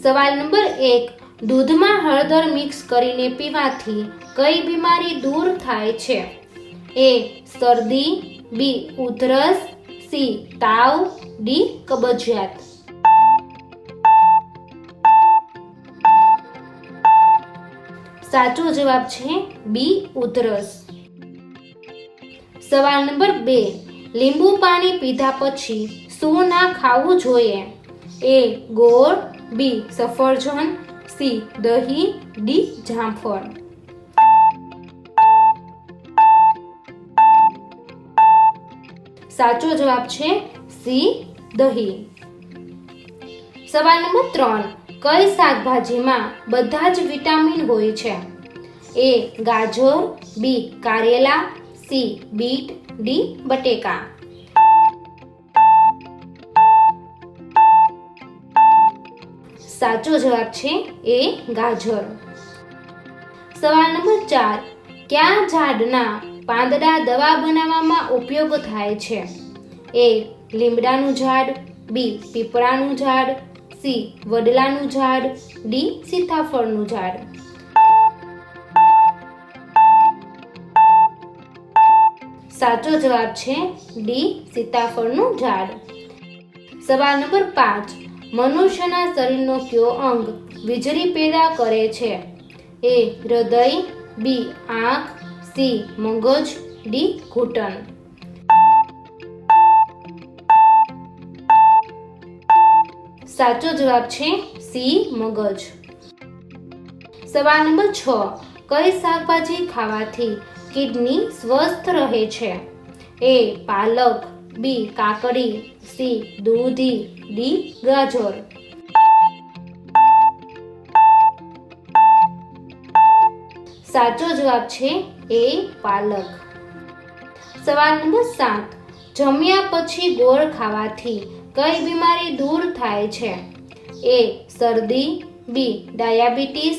સવાલ નંબર 1, દૂધમાં હળદર મિક્સ કરીને પીવાથી કઈ બીમારી દૂર થાય છે? એ. શરદી, બી. ઉધરસ, સી. તાવ, ડી. કબજિયાત. સાચો જવાબ છે બી. ઉધરસ. સવાલ નંબર 2, લીંબુ પાણી પીધા પછી શું ના ખાવું જોઈએ? એ. ગોળ, બી. સફરજન, સી. દહીં, ડી. જામફળ. સાચો જવાબ છે સી. દહીં. સવાલ નંબર 3, કઈ શાકભાજીમાં બધા જ વિટામિન હોય છે? એ. ગાજર, બી. કારેલા, સી. Bit, D. બટેકા. સાચો જવાબ છે એ. ગાજર. સવાલ નંબર 4, કયા ઝાડના પાંદડા દવા બનાવવામાં ઉપયોગ થાય છે? એ. લીમડાનું ઝાડ, બી. પીપળાનું ઝાડ, સી. વડલાનું ઝાડ, ડી. સીતાફળનું ઝાડ. સાચો જવાબ છે ડી. સીતાફળનું ઝાડ. સવાલ નંબર 5, મનુષ્યના શરીરનો કયો અંગ વીજળી પેદા કરે છે? એ. હૃદય, બી. આંખ, સી. મગજ, ડી. ઘૂંટણ. સાચો જવાબ છે સી. મગજ. સવાલ નંબર 6, કઈ શાકભાજી ખાવાથી કિડની સ્વસ્થ રહે છે? એ. પાલક, બી. કાકડી, સી. દૂધી, ડી. ગાજર. સાચો જવાબ છે એ. પાલક. સવાલ નંબર 7, જમ્યા પછી ગોળ ખાવાથી કઈ બીમારી દૂર થાય છે? એ. શરદી, B. Diabetes,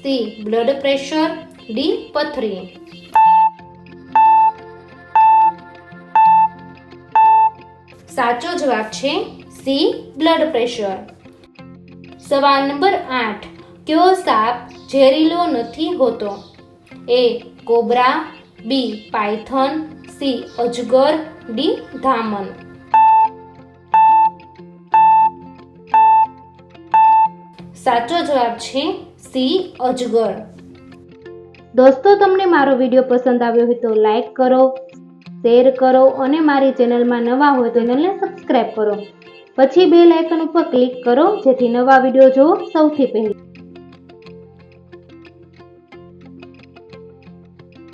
C. Blood pressure, D. પથરી. સાચો જવાબ છે સી. Blood pressure. સવાલ નંબર 8, કયો સાપ ઝેરીલો નથી હોતો? A. Cobra, B. Python, C. અજગર, ડી. ધામણ. સાચો જવાબ છે સી. અજગર. દોસ્તો, તમને મારો વિડીયો પસંદ આવ્યો હોય તો લાઈક કરો, શેર કરો અને મારી ચેનલમાં નવા હોય તો ચેનલને સબસ્ક્રાઇબ કરો. પછી બેલ આઇકન ઉપર ક્લિક કરો જેથી નવા વિડીયો જોવો સૌથી પહેલા.